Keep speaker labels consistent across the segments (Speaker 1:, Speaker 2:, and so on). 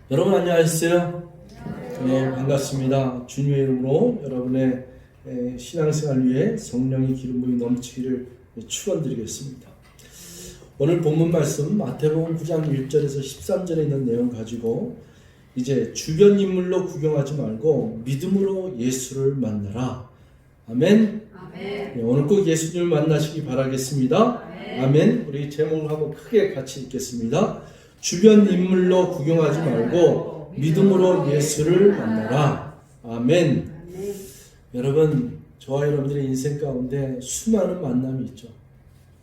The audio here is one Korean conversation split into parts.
Speaker 1: 여러분 안녕하세요. 네, 반갑습니다. 주님의 이름으로 여러분의 신앙생활 위해 성령의 기름 부음이 넘치기를 축원드리겠습니다. 오늘 본문 말씀 마태복음 9장 1절에서 13절에 있는 내용 가지고 이제 주변 인물로 구경하지 말고 믿음으로 예수를 만나라. 아멘. 네, 오늘 꼭 예수님을 만나시기 바라겠습니다. 아멘. 우리 제목을 한번 크게 같이 읽겠습니다. 주변 인물로 구경하지 말고 믿음으로 예수를 만나라. 아멘. 여러분, 저와 여러분들의 인생 가운데 수많은 만남이 있죠.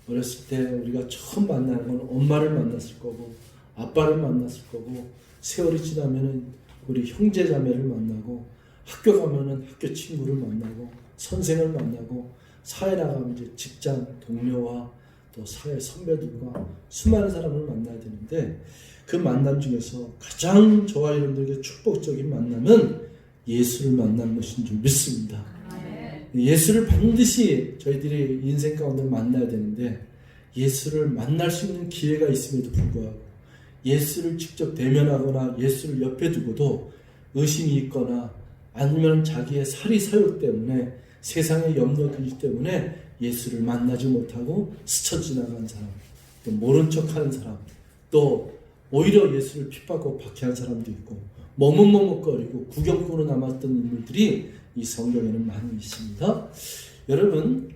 Speaker 1: 어렸을 때 우리가 처음 만나는 건 엄마를 만났을 거고, 아빠를 만났을 거고, 세월이 지나면은 우리 형제 자매를 만나고, 학교 가면은 학교 친구를 만나고, 선생을 만나고, 사회 나가면 이제 직장 동료와 또 사회 선배들과 수많은 사람을 만나야 되는데, 그 만남 중에서 가장 저와 여러분들에게 축복적인 만남은 예수를 만난 것인 줄 믿습니다. 예수를 반드시 저희들이 인생 가운데 만나야 되는데, 예수를 만날 수 있는 기회가 있음에도 불구하고 예수를 직접 대면하거나 예수를 옆에 두고도 의심이 있거나 아니면 자기의 사리 사욕 때문에 세상의 염려 근심 때문에 예수를 만나지 못하고 스쳐 지나간 사람, 또 모른 척하는 사람, 또 오히려 예수를 핍박하고 박해한 사람도 있고 머뭇머뭇거리고 구경꾼으로 남았던 인물들이 이 성경에는 많이 있습니다. 여러분,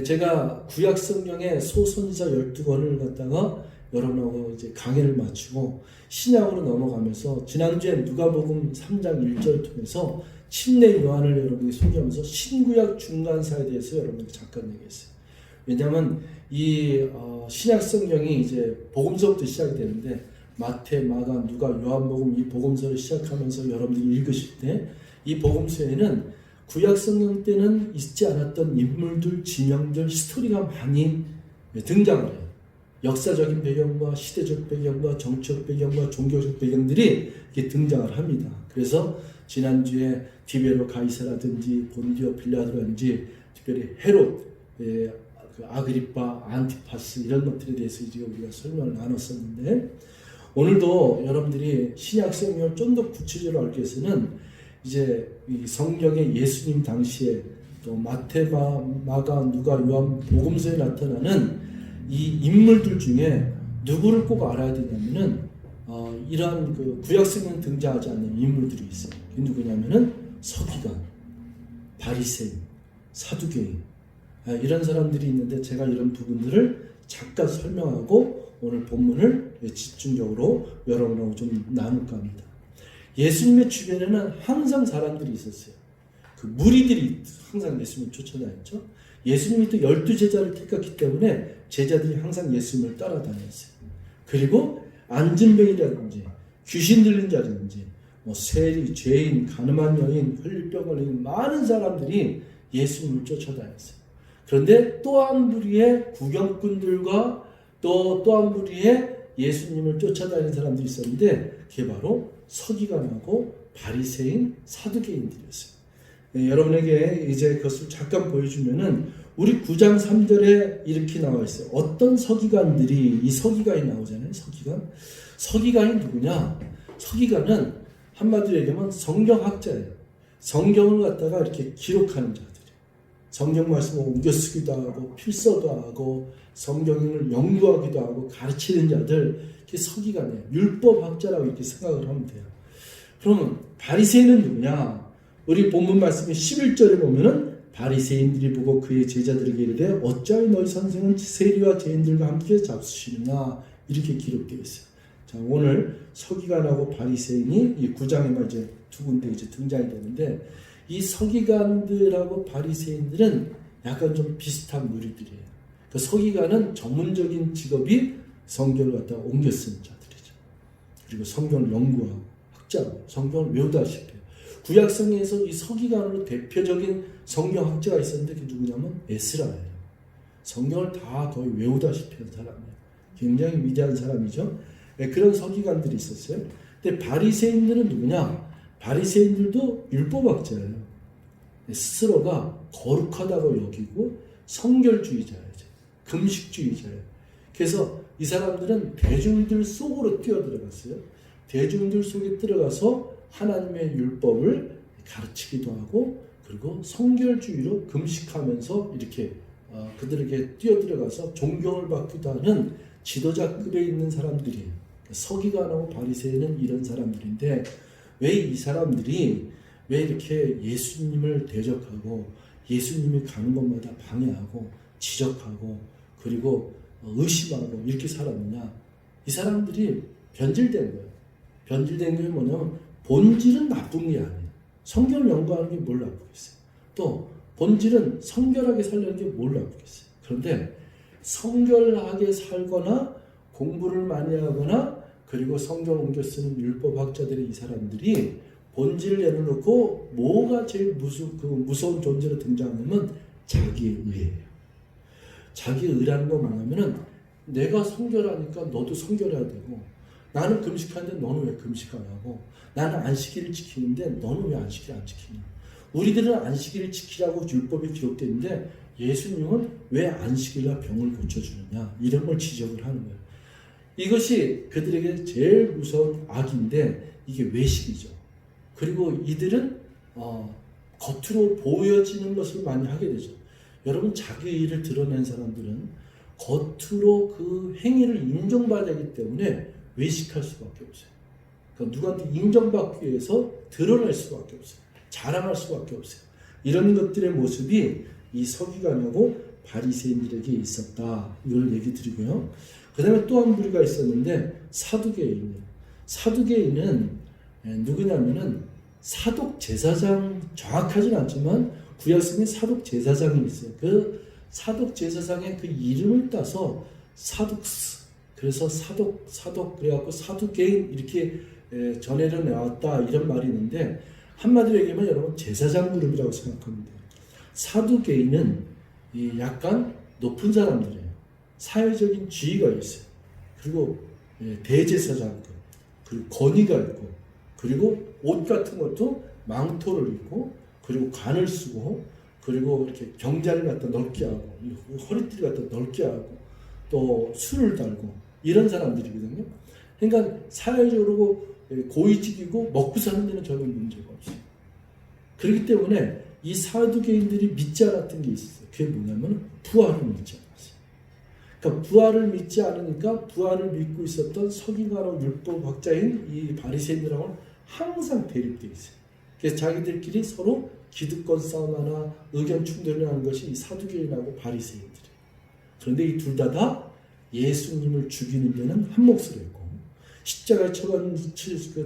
Speaker 1: 제가 구약 성경의 소선지자 12권을 갖다가 여러분하고 이제 강의를 마치고 신약으로 넘어가면서 지난주에 누가복음 3장 1절 통해서 침례 요한을 여러분이 소개하면서 신구약 중간사에 대해서 여러분에게 잠깐 얘기했어요. 왜냐하면 이 신약 성경이 이제 복음서부터 시작이 되는데 마태, 마가, 누가, 요한복음 이 복음서를 시작하면서 여러분들이 읽으실 때 이 복음서에는 구약 성경 때는 있지 않았던 인물들, 지명들, 스토리가 많이 등장을 해요. 역사적인 배경과 시대적 배경과 정치적 배경과 종교적 배경들이 이렇게 등장을 합니다. 그래서 지난주에 디베로 가이사라든지 본디오 빌라도라든지 특별히 헤롯, 그 아그리파, 안티파스 이런 것들에 대해서 이제 우리가 설명을 나눴었는데, 오늘도 여러분들이 신약 성경을 좀 더 구체적으로 알기 위해서는 이제 이 성경의 예수님 당시에 또 마태, 마가, 누가, 요한 복음서에 나타나는 이 인물들 중에 누구를 꼭 알아야 되냐면은 이러한 그 구약 성경에 등장하지 않는 인물들이 있어요. 그게 누구냐면은 서기관, 바리새인, 사두개인 이런 사람들이 있는데 제가 이런 부분들을 잠깐 설명하고 오늘 본문을 집중적으로 여러분하고 좀 나눌까 합니다. 예수님의 주변에는 항상 사람들이 있었어요. 그 무리들이 항상 예수님을 쫓아다녔죠. 예수님이 또 12제자를 택했기 때문에 제자들이 항상 예수님을 따라다녔어요. 그리고 안진뱅이라든지 귀신 들린 자라든지 세리, 죄인, 가늠한 여인, 혈류병 걸린 많은 사람들이 예수님을 쫓아다녔어요. 그런데 또 한 무리의 구경꾼들과 또 한 무리의 예수님을 쫓아다니는 사람들이 있었는데 그게 바로 서기관하고 바리새인, 사두개인들이었어요. 여러분에게 이제 그것을 잠깐 보여주면은 우리 9장 3절에 이렇게 나와 있어요. 어떤 서기관들이, 이 서기관이 나오잖아요. 서기관이 누구냐? 서기관은 한마디로 얘기하면 성경학자예요. 성경을 갖다가 이렇게 기록하는 자들이에요. 성경 말씀을 옮겨 쓰기도 하고 필서도 하고 성경을 연구하기도 하고 가르치는 자들, 이게 서기관이에요. 율법학자라고 이렇게 생각을 하면 돼요. 그러면 바리새인은 누구냐? 우리 본문 말씀의 11절에 보면은 바리새인들이 보고 그의 제자들에게 이르되 어찌하여 너희 선생은 세리와 죄인들과 함께 잡수시느냐? 이렇게 기록되어 있어요. 자, 오늘 서기관하고 바리새인이 이 9장에만 이제 두 군데 이제 등장이 되는데, 이 서기관들하고 바리새인들은 약간 좀 비슷한 무리들이에요. 그 서기관은 전문적인 직업이 성경을 갖다가 옮겨 쓰는 자들이죠. 그리고 성경을 연구하고 학자하고 성경을 외우다시피 해요. 구약 성경에서 이 서기관으로 대표적인 성경학자가 있었는데 그게 누구냐면 에스라예요. 성경을 다 거의 외우다시피 한 사람이에요. 굉장히 위대한 사람이죠. 그런 서기관들이 있었어요. 근데 바리새인들은 누구냐? 바리새인들도 율법학자예요. 스스로가 거룩하다고 여기고 성결주의자예요. 금식주의자예요. 그래서 이 사람들은 대중들 속으로 뛰어들어갔어요. 대중들 속에 들어가서 하나님의 율법을 가르치기도 하고 그리고 성결주의로 금식하면서 이렇게 그들에게 뛰어들어가서 존경을 받기도 하는 지도자급에 있는 사람들이에요. 서기관하고 바리새인은 이런 사람들인데 왜 이 사람들이 왜 이렇게 예수님을 대적하고 예수님이 가는 곳마다 방해하고 지적하고 그리고 의심하고 이렇게 살았느냐? 이 사람들이 변질된 거예요. 변질된 게 뭐냐면 본질은 나쁜 게 아니에요. 성경을 연구하는 게 뭘 나쁘겠어요. 또 본질은 성결하게 살려는 게 뭘 나쁘겠어요. 그런데 성결하게 살거나 공부를 많이 하거나 그리고 성경을 옮겨 쓰는 율법학자들이 이 사람들이 본질을 내려놓고 뭐가 제일 무서운 존재로 등장하냐면 자기의예요. 자기의라는 건 뭐냐면은 내가 성결하니까 너도 성결해야 되고 나는 금식하는데 너는 왜 금식 안 하고 나는 안식일을 지키는데 너는 왜 안식일 안 지키냐. 우리들은 안식일을 지키라고 율법에 기록되어 있는데 예수님은 왜 안식일날 병을 고쳐주느냐 이런 걸 지적을 하는 거예요. 이것이 그들에게 제일 무서운 악인데 이게 외식이죠. 그리고 이들은 겉으로 보여지는 것을 많이 하게 되죠. 여러분 자기 일을 드러낸 사람들은 겉으로 그 행위를 인정받기 때문에 외식할 수밖에 없어요. 그러니까 누구한테 인정받기 위해서 드러낼 수밖에 없어요. 자랑할 수밖에 없어요. 이런 것들의 모습이 이 서기관하고 바리새인들에게 있었다. 이걸 얘기 드리고요. 그 다음에 또 한 부류가 있었는데 사두개인이에요. 사두개인은 누구냐면은 사독 제사장 정확하진 않지만 구약성에 사독 제사장이 있어요. 그 사독 제사장의 그 이름을 따서 사둑스 그래서 사독 그래갖고 사두개인 이렇게 전해져 나왔다 이런 말이 있는데 한마디로 얘기하면 여러분 제사장 그룹이라고 생각하면 돼요. 사두개인은 약간 높은 사람들이에요. 사회적인 지위가 있어요. 그리고 대제사장급 그리고 권위가 있고 그리고 옷 같은 것도 망토를 입고 그리고 관을 쓰고 그리고 이렇게 경자를 갖다 넓게 하고 허리띠를 갖다 넓게 하고 또 술을 달고 이런 사람들이거든요. 그러니까 사회적으로 고위직이고 먹고 사는 데는 전혀 문제가 없어요. 그렇기 때문에 이 사두개인들이 믿지 않았던 게 있었어요. 그게 뭐냐면 부활을 믿지 않았어요. 그러니까 부활을 믿지 않으니까 부활을 믿고 있었던 서기관하고 율법학자인 이 바리새인들하고는 항상 대립되어 있어요. 그래서 자기들끼리 서로 기득권 싸움하나 의견 충돌을 하는 것이 이 사두개인하고 바리새인들이에요. 그런데 이 둘 다 예수님을 죽이는 데는 한 몫을 했고 십자가에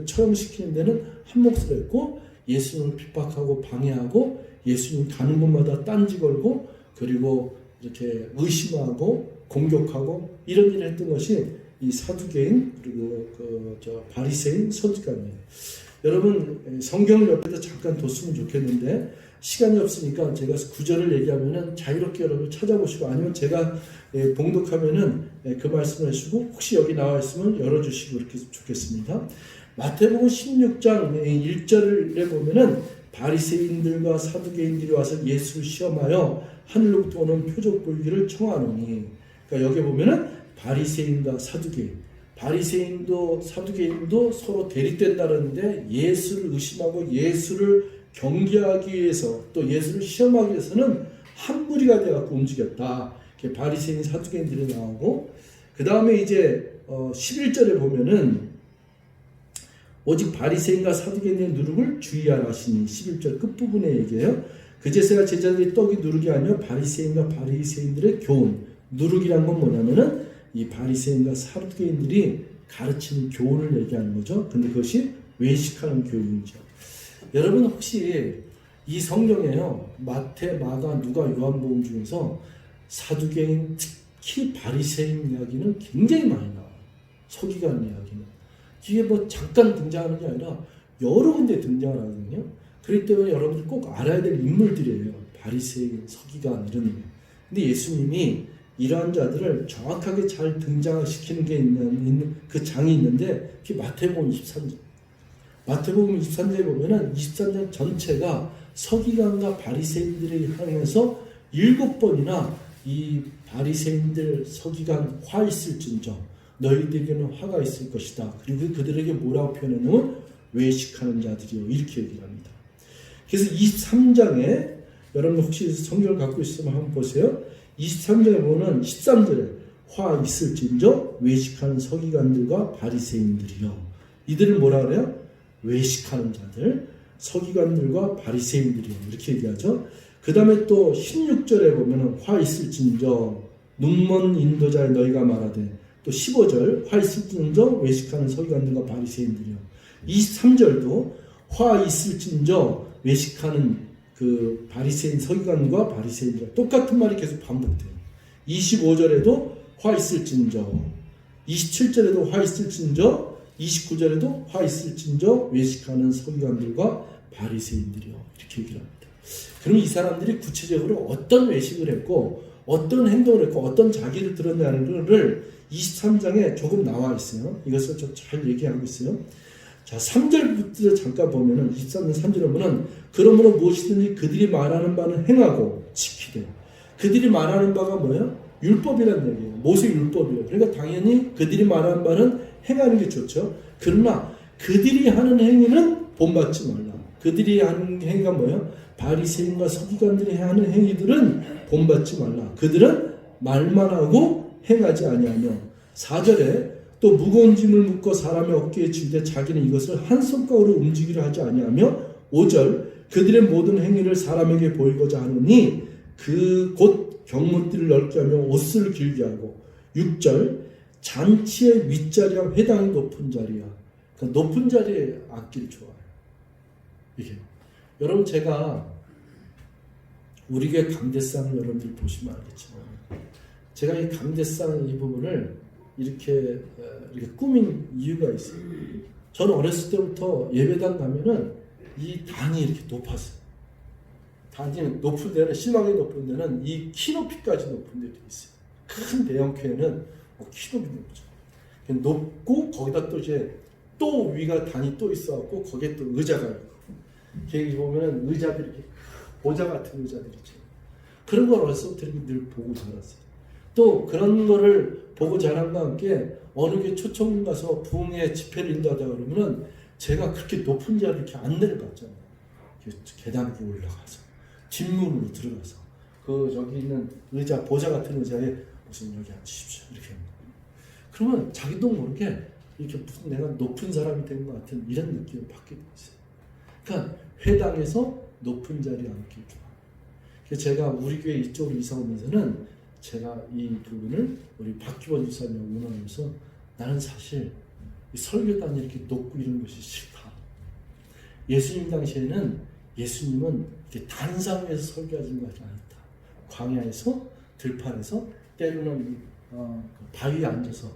Speaker 1: 처형시키는 데는 한 몫을 했고 예수님을 핍박하고 방해하고 예수님 가는 곳마다 딴지 걸고 그리고 이렇게 의심하고 공격하고 이런 일을 했던 것이 이 사두개인 그리고 바리새인 서기관이에요. 여러분 성경을 옆에다 잠깐 뒀으면 좋겠는데 시간이 없으니까 제가 구절을 얘기하면은 자유롭게 여러분 찾아보시고 아니면 제가 봉독하면은 그 말씀을 해주시고 혹시 여기 나와 있으면 열어주시고 이렇게 좋겠습니다. 마태복음 16장 1절에 보면은 바리새인들과 사두개인들이 와서 예수를 시험하여 하늘로부터 오는 표적 보이기를 청하노니. 그러니까 여기 보면은 바리새인과 사두개인, 바리새인도 사두개인도 서로 대립된다는데 예수를 의심하고 예수를 경계하기 위해서 또 예수를 시험하기 위해서는 한 무리가 되어서 움직였다. 바리새인 사두개인들이 나오고 그 다음에 이제 11절에 보면은 오직 바리새인과 사두개인의 누룩을 주의하라 하시니 11절 끝부분에 얘기해요. 그제서야 제자들이 떡이 누룩이 아니라 바리새인과 바리새인들의 교훈. 누룩이란 건 뭐냐면은 이 바리새인과 사두개인들이 가르치는 교훈을 얘기하는 거죠. 근데 그것이 외식하는 교훈이죠. 여러분 혹시 이 성경에요. 마태, 마가, 누가, 요한복음 중에서 사두개인 특히 바리새인 이야기는 굉장히 많이 나와요. 서기관 이야기는. 이게 뭐 잠깐 등장하는 게 아니라 여러 군데 등장을 하거든요. 그렇기 때문에 여러분들 꼭 알아야 될 인물들이에요. 바리새인, 서기관 이런 거. 근데 예수님이 이러한 자들을 정확하게 잘 등장시키는 게 있는 그 장이 있는데 그게 마태복음 23장. 마태복음 23장에 보면은 23장 전체가 서기관과 바리새인들을 향해서 7번이나 이 바리새인들 서기관 화 있을진저 너희들에게는 화가 있을 것이다. 그리고 그들에게 뭐라고 표현하냐면 외식하는 자들이요, 이렇게 얘기를 합니다. 그래서 23장에 여러분 혹시 성경을 갖고 있으면 한번 보세요. 23장에 보면 13절에 화 있을진저 외식하는 서기관들과 바리새인들이요. 이들을 뭐라 그래요? 외식하는 자들, 서기관들과 바리새인들이요, 이렇게 얘기하죠. 그 다음에 또 16절에 보면 화 있을진저 눈먼 인도자의 너희가 말하되, 또 15절 화 있을진저 외식하는 서기관들과 바리새인들이요. 23절도 화 있을진저 외식하는 그 바리새인 서기관과 바리새인들, 똑같은 말이 계속 반복돼요. 25절에도 화 있을진저, 27절에도 화 있을진저, 29절에도 화 있을진저 외식하는 서기관들과 바리새인들이요, 이렇게 얘기를 합니다. 그럼 이 사람들이 구체적으로 어떤 외식을 했고 어떤 행동을 했고 어떤 자기를 드러내는 것을 23장에 조금 나와 있어요. 이것을 좀 잘 얘기하고 있어요. 자, 3절부터 잠깐 보면은 23절 3절에 보면은 그러므로 무엇이든지 그들이 말하는 바는 행하고 지키되, 그들이 말하는 바가 뭐예요? 율법이라는 얘기예요. 모세 율법이에요. 그러니까 당연히 그들이 말하는 바는 행하는 게 좋죠. 그러나 그들이 하는 행위는 본받지 말라. 그들이 하는 행위가 뭐예요? 바리새인과 서기관들이 하는 행위들은 본받지 말라. 그들은 말만 하고 행하지 아니하며. 4절에 또 무거운 짐을 묶어 사람의 어깨에 지우되 자기는 이것을 한 손가락으로 움직이려 하지 아니하며. 5절 그들의 모든 행위를 사람에게 보이고자 하느니 그 곧 경문띠를 넓게 하며 옷을 길게 하고. 6절 잔치의 윗자리와 회당이 높은 자리야. 그러니까 높은 자리에 앉기를 좋아해요. 이게 여러분, 제가 우리 교회 강대상을 여러분들 보시면 알겠지만 제가 이 강대상 이 부분을 이렇게 꾸민 이유가 있어요. 저는 어렸을 때부터 예배당 가면은 이 단이 이렇게 높았어요. 단이 높은 데는, 심하게 높은 데는 이 키높이까지 높은 데도 있어요. 큰 대형 교회는 키높이 높죠. 높고 거기다 또 이제 또 위가 단이 또 있어갖고 거기에 또 의자가 있고, 여기 보면은 의자들이 이렇게 보자 같은 의자들 있죠. 그런 걸 어렸을 때 늘 보고 자랐어요. 또 그런 거를 보고 자란과 함께 어느 게 초청 가서 부흥회 집회를 인도하다 그러면은 제가 그렇게 높은 자리를 이렇게 안 내려갔잖아요. 계단 위로 올라가서 뒷문으로 들어가서 그 저기 있는 의자, 보자 같은 의자에 무슨 여기 앉으십시오 이렇게 합니다. 그러면 자기도 모르게 이렇게 무슨 내가 높은 사람이 된 것 같은 이런 느낌을 받게 됐어요. 그러니까 회당에서 높은 자리에 앉기 좋아요. 그래서 제가 우리 교회 이쪽으로 이사 오면서는 제가 이 부분을 우리 박기원 집사님하고 의논하면서 나는 사실 이 설교단이 이렇게 높고 이런 것이 싫다. 예수님 당시에는 예수님은 이렇게 단상에서 설교하신 것이 아니다. 광야에서 들판에서 때로는 바위에 앉아서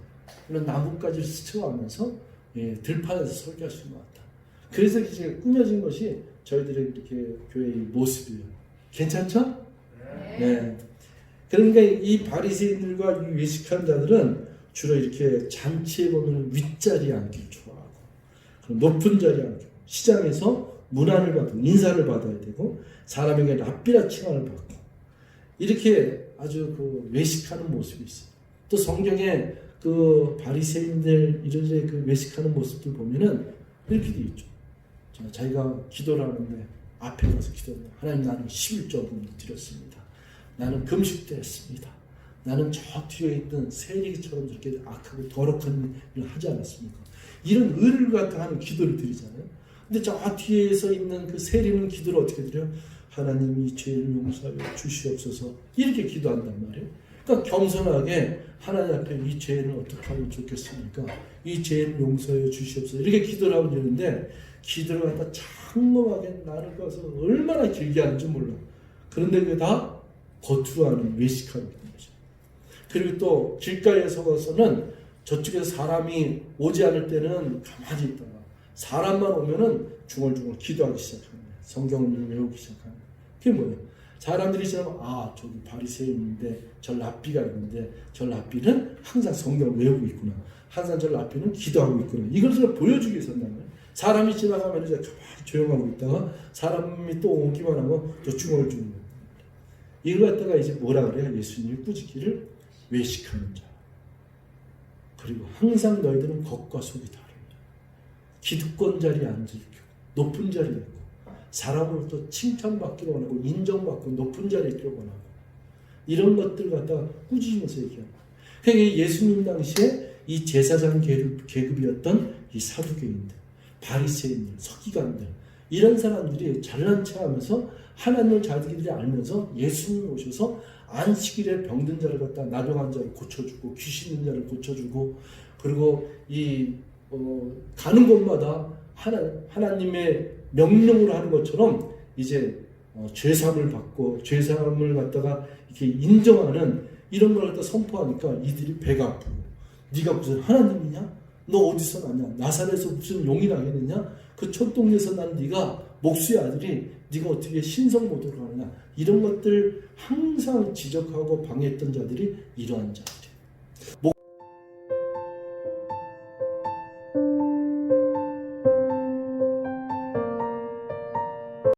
Speaker 1: 이런 나뭇가지를 스쳐가면서 들판에서 설교하신 것 같다. 그래서 이제 꾸며진 것이 저희들의 이렇게 교회의 모습이에요. 괜찮죠? 네. 그러니까 이 바리새인들과 이 외식하는 자들은 주로 이렇게 잔치에 보면 윗자리에 앉기를 좋아하고, 그럼 높은 자리에 앉고, 시장에서 문안을 받고 인사를 받아야 되고, 사람에게 랍비라 칭함을 받고, 이렇게 아주 그 외식하는 모습이 있어요. 또 성경에 그 바리새인들 이런 그 외식하는 모습들 보면은 이렇게 돼 있죠. 자기가 기도를 하는데 앞에 가서 기도합니다. 하나님, 나는 11조금을 드렸습니다. 나는 금식도 했습니다. 나는 저 뒤에 있던 세리기처럼 이렇게 악하고 더럽은 일을 하지 않았습니까? 이런 의를 갖다 하는 기도를 드리잖아요. 근데 저 뒤에서 있는 그 세리는 기도를 어떻게 드려요? 하나님, 이 죄를 용서하여 주시옵소서, 이렇게 기도한단 말이에요. 그러니까 겸손하게 하나님 앞에 이 죄를 어떻게 하면 좋겠습니까? 이 죄를 용서하여 주시옵소서, 이렇게 기도를 하면 되는데, 기도를 갖다 장엄하게 나를 가서 얼마나 길게 하는지 몰라. 그런데 그게 다 겉으로 하는 외식하는 거죠. 그리고 또 길가에 서서는 저쪽에서 사람이 오지 않을 때는 가만히 있다가 사람만 오면은 중얼중얼 기도하기 시작합니다. 성경을 외우기 시작합니다. 그게 뭐예요? 사람들이 지나면 저기 바리새인인데 저 랍비가 있는데 저 랍비는 항상 성경을 외우고 있구나. 항상 저 랍비는 기도하고 있구나. 이것을 보여주기 위해서 한다는 거예요. 사람이 지나가면 이제 가만히 조용하고 있다가 사람이 또 오기만 하면 또 중얼중얼. 이걸 갖다가 이제 뭐라 그래요? 예수님이 꾸짖기를 외식하는 자. 그리고 항상 너희들은 겉과 속이 다릅니다. 기득권 자리에 앉을 경우 높은 자리에 있고 사람으로부터 칭찬받기를 원하고 인정받고 높은 자리에 있기를 원하고 이런 것들 갖다가 꾸짖으면서 얘기합니다. 그러니까 예수님 당시에 이 제사장 계급이었던 이 사두개인들, 바리새인들, 서기관들 이런 사람들이 잘난 체하면서 하나님을 자기들이 알면서 예수님 오셔서 안식일에 병든 자를 갖다 나병한 자를 고쳐주고 귀신 있는 자를 고쳐주고 그리고 가는 곳마다 하나님의 명령으로 하는 것처럼 이제 죄사함을 받고 죄사함을 갖다가 이렇게 인정하는 이런 걸 갖다 선포하니까 이들이 배가 아프고 네가 무슨 하나님이냐? 너 어디서 났냐? 나사렛에서 무슨 용이 나겠느냐? 그 촌동네에서 난 네가 목수의 아들이 네가 어떻게 신성 모독을 하느냐? 이런 것들 항상 지적하고 방해했던 자들이 이러한 자.